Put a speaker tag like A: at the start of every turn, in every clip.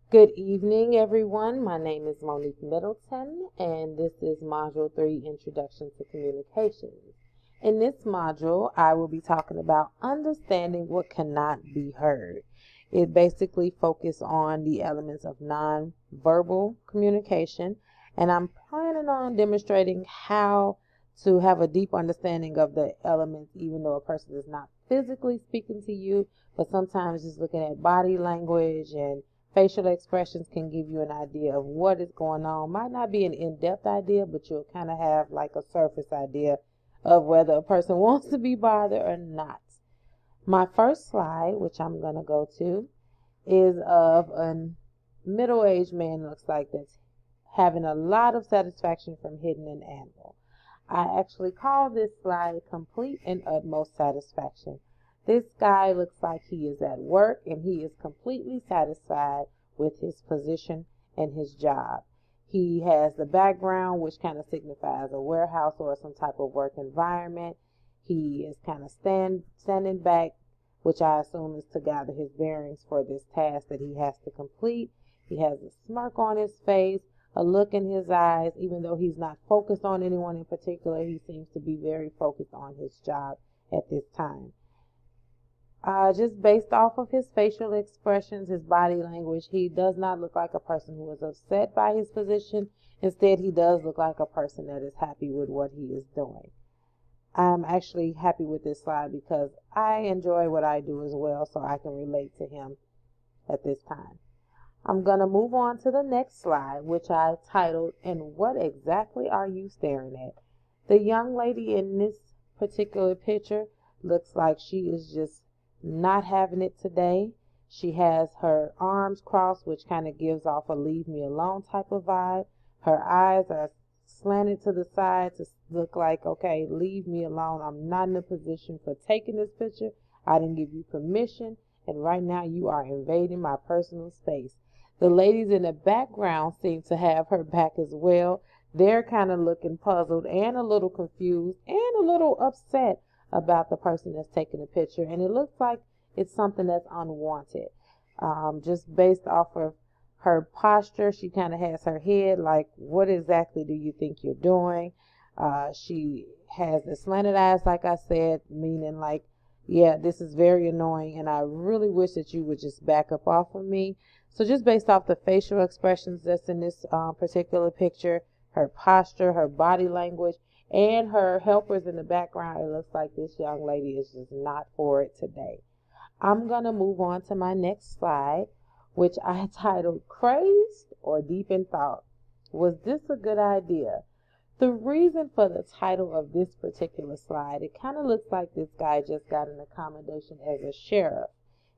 A: Good evening, everyone. My name is Monique Middleton, and this is Module 3, Introduction to Communications. In this module, I will be talking about understanding what cannot be heard. It basically focuses on the elements of nonverbal communication, and I'm planning on demonstrating how to have a deep understanding of the elements, even though a person is not physically speaking to you, but sometimes just looking at body language and facial expressions can give you an idea of what is going on. Might not be an in-depth idea, but you'll kind of have like a surface idea of whether a person wants to be bothered or not. My first slide, which I'm going to go to, is of a middle-aged man, looks like, that's having a lot of satisfaction from hitting an animal. I actually call this slide complete and utmost satisfaction. This guy looks like he is at work and he is completely satisfied with his position and his job. He has the background, which kind of signifies a warehouse or some type of work environment. He is kind of standing back, which I assume is to gather his bearings for this task that he has to complete. He has a smirk on his face, a look in his eyes. Even though he's not focused on anyone in particular, he seems to be very focused on his job at this time. Just based off of his facial expressions, his body language, he does not look like a person who is upset by his position. Instead, he does look like a person that is happy with what he is doing. I'm actually happy with this slide because I enjoy what I do as well, so I can relate to him at this time. I'm going to move on to the next slide, which I titled, "And What Exactly Are You Staring At?" The young lady in this particular picture looks like she is just not having it today. She has her arms crossed, which kind of gives off a leave me alone type of vibe. Her eyes are slanted to the side to look like, okay, leave me alone. I'm not in a position for taking this picture. I didn't give you permission, and right now you are invading my personal space. The ladies in the background seem to have her back as well. They're kind of looking puzzled and a little confused and a little upset about the person that's taking the picture. And it looks like it's something that's unwanted. Just based off of her posture, she kind of has her head like, what exactly do you think you're doing? She has the slanted eyes, like I said, meaning like, yeah, this is very annoying, and I really wish that you would just back up off of me. So just based off the facial expressions that's in this particular picture, her posture, her body language, and her helpers in the background, it looks like this young lady is just not for it today. I'm going to move on to my next slide, which I titled Crazed or Deep in Thought. Was this a good idea? The reason for the title of this particular slide, it kind of looks like this guy just got an accommodation as a sheriff.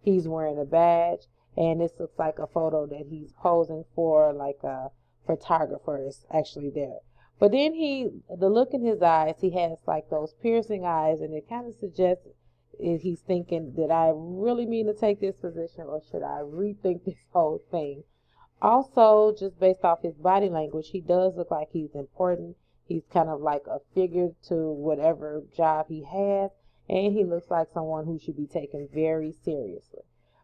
A: He's wearing a badge, and this looks like a photo that he's posing for, like a photographer is actually there. But then the look in his eyes, he has like those piercing eyes, and it kind of suggests he's thinking, did I really mean to take this position, or should I rethink this whole thing? Also, just based off his body language, he does look like he's important. He's kind of like a figure to whatever job he has, and he looks like someone who should be taken very seriously.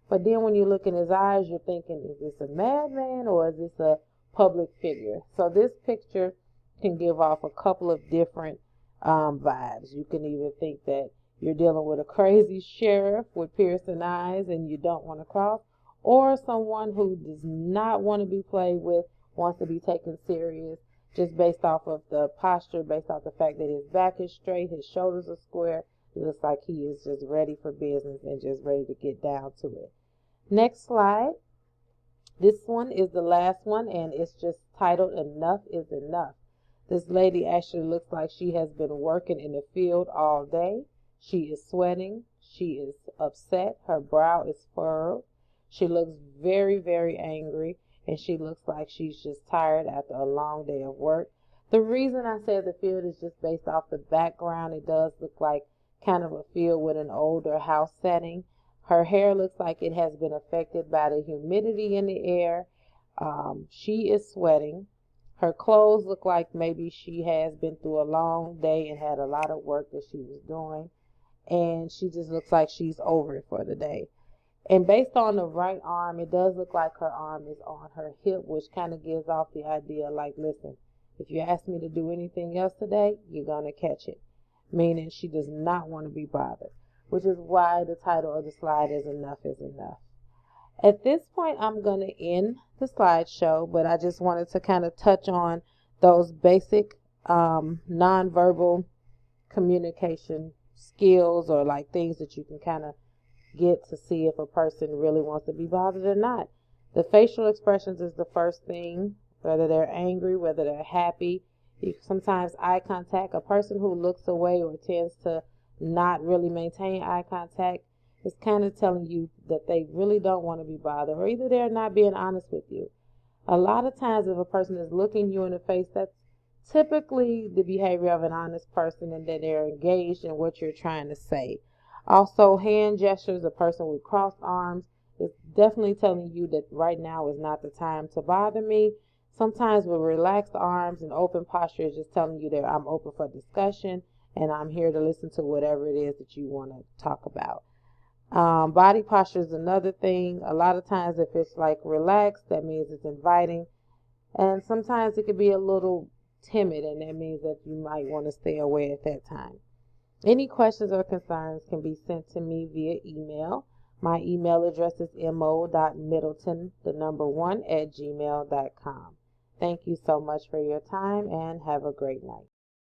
A: But then when you look in his eyes, you're thinking, is this a madman or is this a public figure? So this picture can give off a couple of different vibes. You can either think that you're dealing with a crazy sheriff with piercing eyes and you don't want to cross, or someone who does not want to be played with, wants to be taken serious, just based off of the posture, based off the fact that his back is straight, his shoulders are square. It looks like he is just ready for business and just ready to get down to it. Next slide. This one is the last one, and it's just titled Enough is Enough. This lady actually looks like she has been working in the field all day. She is sweating. She is upset. Her brow is furrowed. She looks very, very angry, and she looks like she's just tired after a long day of work. The reason I said the field is just based off the background. It does look like kind of a field with an older house setting. Her hair looks like it has been affected by the humidity in the air. She is sweating. Her clothes look like maybe she has been through a long day and had a lot of work that she was doing. And she just looks like she's over it for the day. And based on the right arm, it does look like her arm is on her hip, which kind of gives off the idea like, listen, if you ask me to do anything else today, you're going to catch it. Meaning she does not want to be bothered, which is why the title of the slide is Enough is Enough. At this point, I'm going to end the slideshow, but I just wanted to kind of touch on those basic nonverbal communication skills, or like things that you can kind of get to see if a person really wants to be bothered or not. The facial expressions is the first thing, whether they're angry, whether they're happy. Sometimes eye contact, a person who looks away or tends to not really maintain eye contact is kind of telling you that they really don't want to be bothered, or either they're not being honest with you. A lot of times if a person is looking you in the face, that's typically the behavior of an honest person, and that they're engaged in what you're trying to say. Also, hand gestures, a person with crossed arms, is definitely telling you that right now is not the time to bother me. Sometimes with relaxed arms and open posture, is just telling you that I'm open for discussion and I'm here to listen to whatever it is that you want to talk about. Body posture is another thing. A lot of times if it's like relaxed, that means it's inviting. And sometimes it could be a little timid, and that means that you might want to stay away at that time. Any questions or concerns can be sent to me via email. My email address is mo.middleton1@gmail.com. Thank you so much for your time, and have a great night.